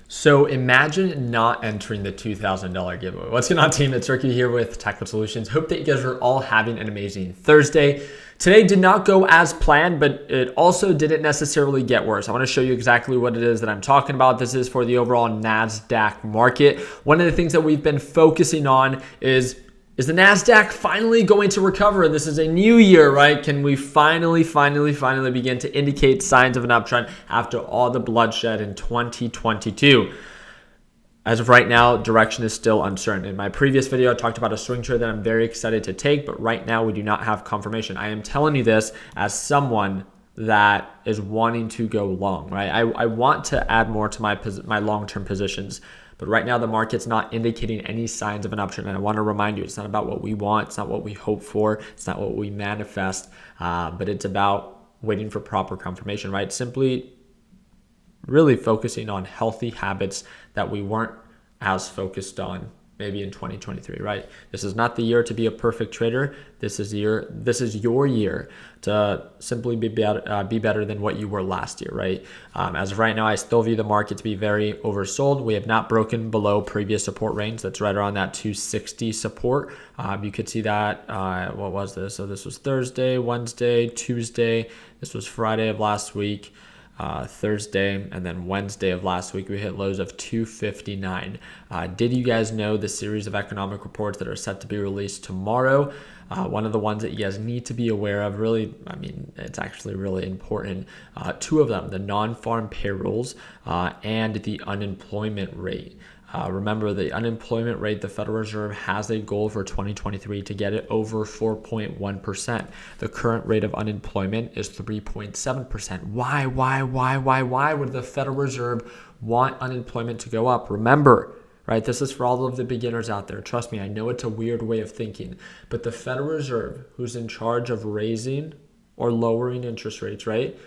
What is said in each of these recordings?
So imagine not entering the $2,000 giveaway. What's going on, team? It's Ricky here with Technical Solutions. Hope that you guys are all having an amazing Thursday. Today did not go as planned, but it also didn't necessarily get worse. I want to show you exactly what it is that I'm talking about. This is for the overall NASDAQ market. One of the things that we've been focusing on is the NASDAQ finally going to recover? This is a new year, right? Can we finally begin to indicate signs of an uptrend after all the bloodshed in 2022? As of right now, direction is still uncertain. In my previous video, I talked about a swing trade that I'm very excited to take, but right now we do not have confirmation. I am telling you this as someone that is wanting to go long, right? I want to add more to my long-term positions. But right now, the market's not indicating any signs of an uptrend. And I want to remind you, it's not about what we want. It's not what we hope for. It's not what we manifest. But it's about waiting for proper confirmation, right? Simply really focusing on healthy habits that we weren't as focused on maybe in 2023, right? This is not the year to be a perfect trader. This is your year to simply be better than what you were last year, right? As of right now, I still view the market to be very oversold. We have not broken below previous support range. That's right around that 260 support. You could see that, what was this? So this was Thursday, Wednesday, Tuesday. This was Friday of last week. Thursday, and then Wednesday of last week we hit lows of 259. Did you guys know the series of economic reports that are set to be released tomorrow? One of the ones that you guys need to be aware of, really, I mean, it's actually really important. Two of them, the non-farm payrolls and the unemployment rate. Remember, the unemployment rate, the Federal Reserve has a goal for 2023 to get it over 4.1%. The current rate of unemployment is 3.7%. Why would the Federal Reserve want unemployment to go up? Remember, right, this is for all of the beginners out there. Trust me, I know it's a weird way of thinking, but the Federal Reserve, who's in charge of raising or lowering interest rates, right?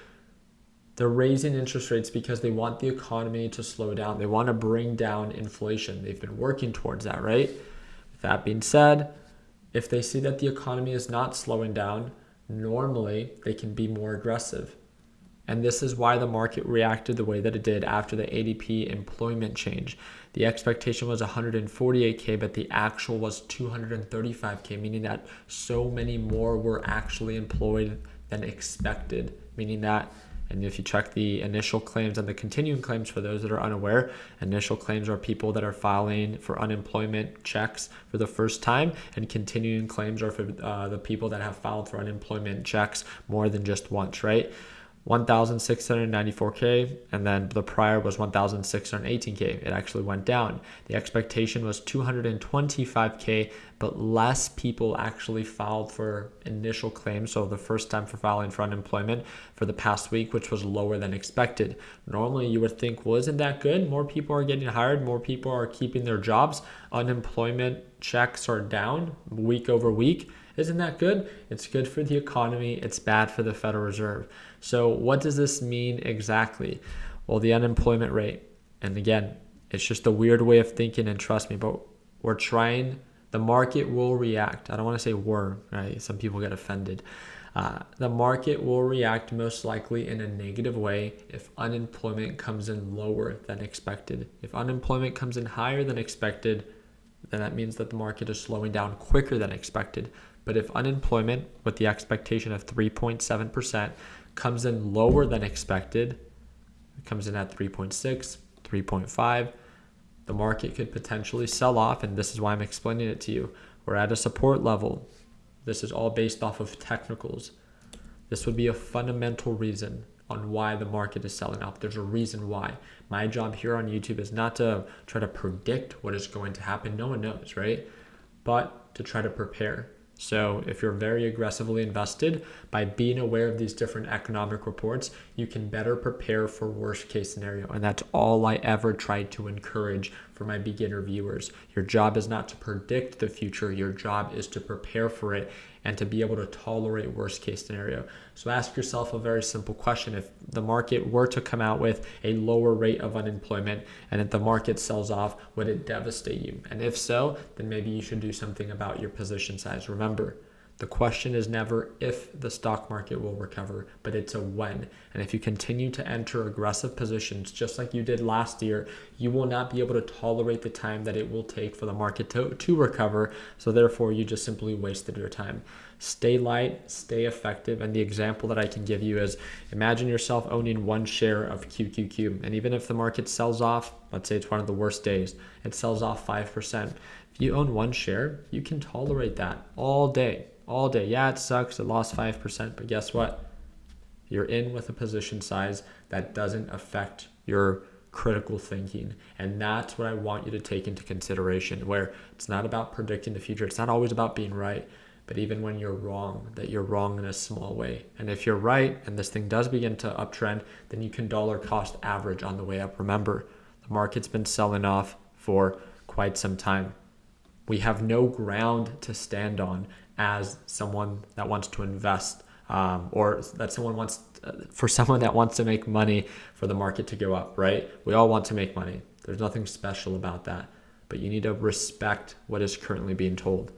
They're raising interest rates because they want the economy to slow down. They want to bring down inflation. They've been working towards that, right? With that being said, if they see that the economy is not slowing down, normally they can be more aggressive. And this is why the market reacted the way that it did after the ADP employment change. The expectation was 148K, but the actual was 235K, meaning that so many more were actually employed than expected, meaning that. And if you check the initial claims and the continuing claims, for those that are unaware, initial claims are people that are filing for unemployment checks for the first time, and continuing claims are for the people that have filed for unemployment checks more than just once, right? 1,694K, and then the prior was 1,618K. It actually went down. The expectation was 225K, but less people actually filed for initial claims, so the first time for filing for unemployment for the past week, which was lower than expected. Normally, you would think, well, isn't that good? More people are getting hired, more people are keeping their jobs. Unemployment checks are down week over week. Isn't that good? It's good for the economy. It's bad for the Federal Reserve. So what does this mean exactly? Well, the unemployment rate, and again, it's just a weird way of thinking, and trust me, but we're trying, the market will react. I don't want to say we're, right? Some people get offended. The market will react most likely in a negative way if unemployment comes in lower than expected. If unemployment comes in higher than expected, then that means that the market is slowing down quicker than expected. But if unemployment with the expectation of 3.7% comes in lower than expected, it comes in at 3.6, 3.5, the market could potentially sell off, and this is why I'm explaining it to you. We're at a support level. This is all based off of technicals. This would be a fundamental reason on why the market is selling off. There's a reason why. My job here on YouTube is not to try to predict what is going to happen. No one knows, right? But to try to prepare. So if you're very aggressively invested, by being aware of these different economic reports, you can better prepare for worst case scenario. And that's all I ever try to encourage for my beginner viewers. Your job is not to predict the future. Your job is to prepare for it and to be able to tolerate worst case scenario. So ask yourself a very simple question. If the market were to come out with a lower rate of unemployment and if the market sells off, would it devastate you? And if so, then maybe you should do something about your position size. Remember, The question is never if the stock market will recover, but it's a when. And if you continue to enter aggressive positions, just like you did last year, you will not be able to tolerate the time that it will take for the market to recover. So therefore, you just simply wasted your time. Stay light, stay effective. And the example that I can give you is imagine yourself owning one share of QQQ. And even if the market sells off, let's say it's one of the worst days, it sells off 5%. If you own one share, you can tolerate that all day. All day. Yeah, it sucks. It lost 5%, but guess what? You're in with a position size that doesn't affect your critical thinking. And that's what I want you to take into consideration, where it's not about predicting the future. It's not always about being right, but even when you're wrong, that you're wrong in a small way. And if you're right and this thing does begin to uptrend, then you can dollar cost average on the way up. Remember, the market's been selling off for quite some time. We have no ground to stand on as someone that wants to invest, or that someone that wants to make money for the market to go up, right? We all want to make money. There's nothing special about that, but you need to respect what is currently being told.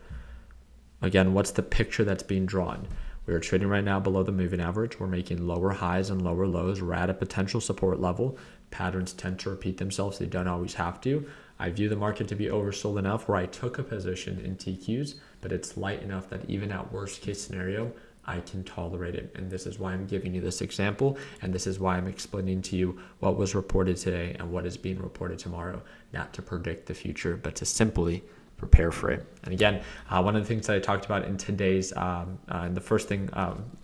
Again, what's the picture that's being drawn? We are trading right now below the moving average. We're making lower highs and lower lows. We're at a potential support level. Patterns tend to repeat themselves. They don't always have to. I view the market to be oversold enough where I took a position in TQs, but it's light enough that even at worst case scenario, I can tolerate it. And this is why I'm giving you this example. And this is why I'm explaining to you what was reported today and what is being reported tomorrow, not to predict the future, but to simply prepare for it. And again, one of the things that I talked about in today's, in the first thing,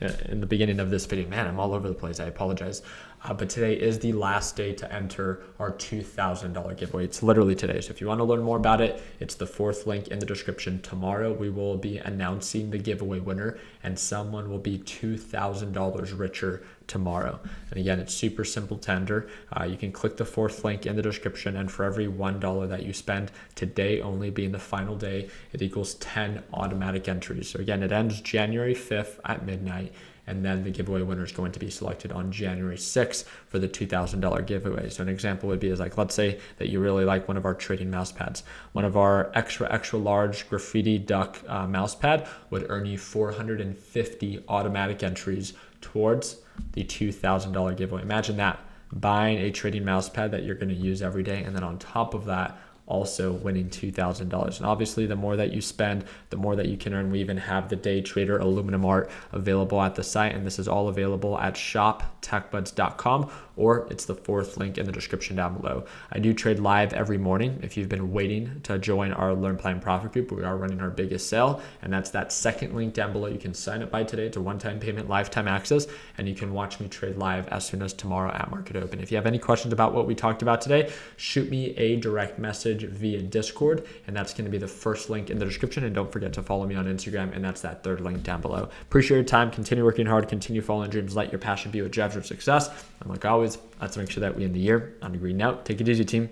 in the beginning of this video, man, I'm all over the place. I apologize. But today is the last day to enter our $2,000 giveaway. It's literally today. So if you want to learn more about it, it's the fourth link in the description. Tomorrow, we will be announcing the giveaway winner, and someone will be $2,000 richer tomorrow. And again, it's super simple to enter. You can click the fourth link in the description, and for every $1 that you spend, today only being the final day, it equals 10 automatic entries. So again, it ends January 5th at midnight. And then the giveaway winner is going to be selected on January 6th for the $2,000 giveaway. So an example would be is like, let's say that you really like one of our trading mouse pads. One of our extra large graffiti duck mouse pad would earn you 450 automatic entries towards the $2,000 giveaway. Imagine that, buying a trading mouse pad that you're going to use every day. And then on top of that, also winning $2,000. And obviously, the more that you spend, the more that you can earn. We even have the Day Trader aluminum art available at the site, and this is all available at shoptechbuds.com, or it's the fourth link in the description down below. I do trade live every morning. If you've been waiting to join our Learn Plan Profit group, we are running our biggest sale, and that's that second link down below. You can sign up by today. It's a one-time payment, lifetime access, and you can watch me trade live as soon as tomorrow at market open. If you have any questions about what we talked about today, shoot me a direct message via Discord, and that's going to be the first link in the description. And don't forget to follow me on Instagram, and that's that third link down below. Appreciate your time. Continue working hard. Continue following dreams. Let your passion be what drives your success. And like always, let's make sure that we end the year on a green note. Take it easy, team.